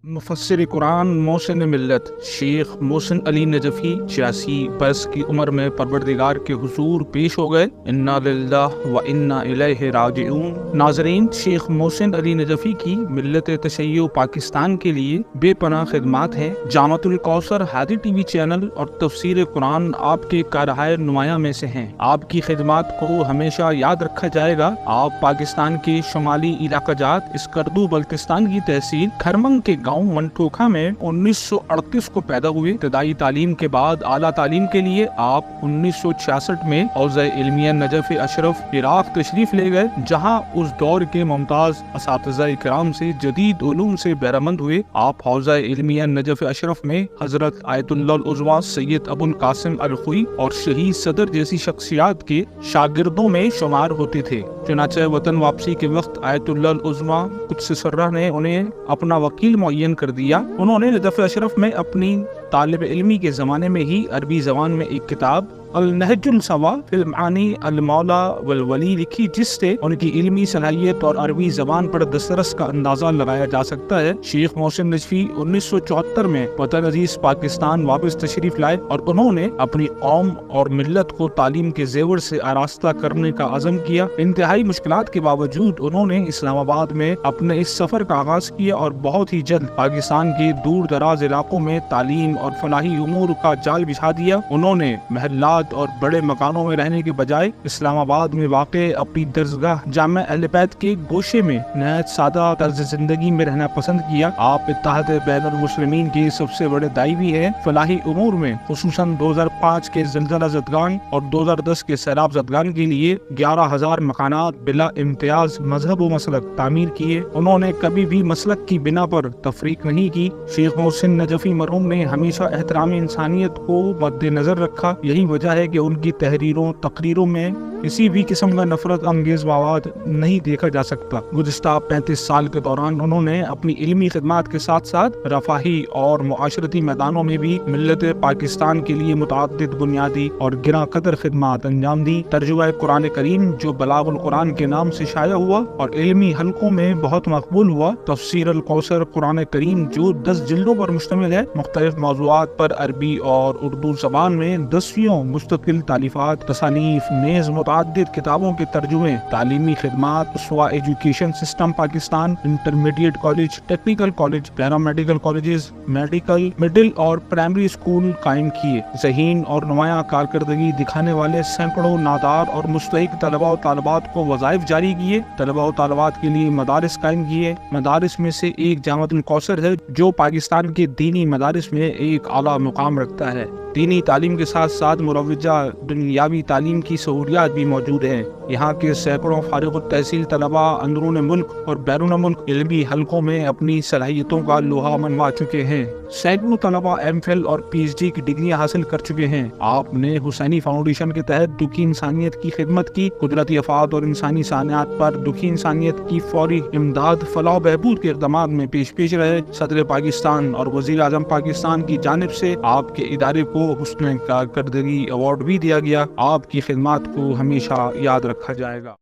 मुफस्सिर कुरान मोहसिन मिल्लत शेख मोहसिन अली नजफी 86 बरस की उम्र में परवरदिगार के हुजूर पेश हो गए। इन्ना लिल्लाह व इन्ना इलैहि राजिऊन। नाज़रीन, शेख मोहसिन अली नजफी की मिल्लत तशय्युअ पाकिस्तान के लिए बेपनाह खिदमात हैं। जामतुल कौसर हादी टीवी चैनल और तफसीर कुरान आपके कारहाय नुमाया में से हैं। आपकी खिदमात को हमेशा याद रखा जाएगा। आप पाकिस्तान के शुमाली इलाका जात स्कर्दू बल्तिस्तान की तहसील खरमंग के गांव मंटोखा में 1938 को पैदा हुए। इब्तदाई तालीम के बाद आला तालीम के लिए आप 1966 में हौज़ा इल्मिया नजफ अशरफ इराक तशरीफ ले गए, जहां उस दौर के मुमताज असातिज़ा किराम से जदीद उलूम से बहरामंद हुए। आप हौज़ा इल्मिया नजफ अशरफ में हजरत आयतुल्लाह उज़्मा सैयद अबुल कासिम अल-खुई और शहीद सदर जैसी शख्सियात के शागिर्दों में शुमार होते थे। चुनांचे वतन वापसी के वक्त आयतुल्लाह उज़्मा कुद्स सर्रा ने उन्हें अपना वकील मुअय्यन कर दिया। उन्होंने नजफ अशरफ में अपनी तालिब इल्मी के ज़माने में ही अरबी ज़बान में एक किताब अल-नहजुल सवा फिल मानी अल-मौला वल वली लिखी, जिससे उनकी इल्मी सलाहियत और अरबी ज़बान पर दस्तरस का अंदाज़ा लगाया जा सकता है। शेख मोहसिन नजफी 1974 में वतन अजीज पाकिस्तान वापस तशरीफ लाए और उन्होंने अपनी कौम और मिल्लत को तालीम के जेवर से आरास्ता करने का अज़म किया। इंतहाई मुश्किलात के बावजूद उन्होंने इस्लामाबाद में अपने इस सफ़र का आगाज़ किया और बहुत ही जल्द पाकिस्तान के दूर दराज इलाकों में तालीम और फलाही उमूर का जाल बिछा दिया। उन्होंने महल्लात और बड़े मकानों में रहने के बजाय इस्लामाबाद में वाक़े अपनी दरसगाह जामे अहले बैत के गोशे में नहायत सादा तर्ज जिंदगी में रहना पसंद किया। आप इत्तेहाद बैनुल मुस्लिमीन के सबसे बड़े दाई भी हैं। फलाही उमूर में खुसूसन 2005 के ज़लज़ला ज़दगान और 2010 के सैलाब ज़दगान के लिए 11,000 मकानात बिला इम्तियाज मजहब व मसलक तामीर किए। उन्होंने कभी भी मसलक की बिना पर तफरीक नहीं की। शेख मोहसिन नजफी मरहूम ने हमेशा एहतराम इंसानियत को मद्देनजर रखा। यही वजह है कि उनकी तहरीरों तकरीरों में किसी भी किस्म का नफरत अंगेज मवाद नहीं देखा जा सकता। गुज़िश्ता 35 साल के दौरान उन्होंने अपनी इल्मी खिदमात के साथ साथ रफाही और मुआशरती मैदानों में भी मिल्लत पाकिस्तान के लिए मुतअद्दिद बुनियादी और गिरा कदर खिदमात अंजाम दी। तर्जुमा कुरान करीम जो बलागुल कुरान के नाम से शाया हुआ और इल्मी हलकों में बहुत मकबूल हुआ। तफसीर अल कौसर कुरान करीम जो 10 जिल्दों पर मुश्तमिल है। मुख्तलिफ मौज़ूआत पर अरबी और उर्दू ज़बान में 10 मुस्तकिल तालीफात, तसानीफ, नेज़ मुतअद्दिद किताबों के तर्जुमे, तालीमी खिदमात, Uswa education system Pakistan, intermediate college, technical college, paramedical colleges, medical, middle और प्राइमरी स्कूल कायम किए। ज़हीन और नुमाया कारकर्दगी दिखाने वाले सैकड़ों नादार और मुस्तहिक तलबा और तालिबात को वज़ाइफ जारी किए। तलबा और तालिबात के लिए मदारिस कायम किए। मदारिस में से एक जामतुल कौसर है जो पाकिस्तान के दीनी मदारिस में एक आला मुकाम रखता है। दीनी तालीम के साथ साथ मुरव्वजा दुनियावी तालीम की सहूलियात भी मौजूद हैं। यहाँ के सैकड़ों फारिग तहसील तलबा अंदरून मुल्क और बैरून मुल्क इल्मी हलकों में अपनी सलाहियतों का लोहा मनवा चुके हैं। सैकड़ों तलबा एमफिल और पीएचडी की डिग्रियां हासिल कर चुके हैं। आपने हुसैनी फाउंडेशन के तहत दुखी इंसानियत की खिदमत की। कुदरती आफात और इंसानी सानियात पर दुखी इंसानियत की फौरी इमदाद, फलाह बहबूद के इक़दामात में पेश रहे। सदर पाकिस्तान और वज़ीर आज़म पाकिस्तान की जानिब से आपके इदारे को हुस्न कारकर्दगी अवार्ड भी दिया गया। आपकी खिदमात को हमेशा याद रखा जाएगा।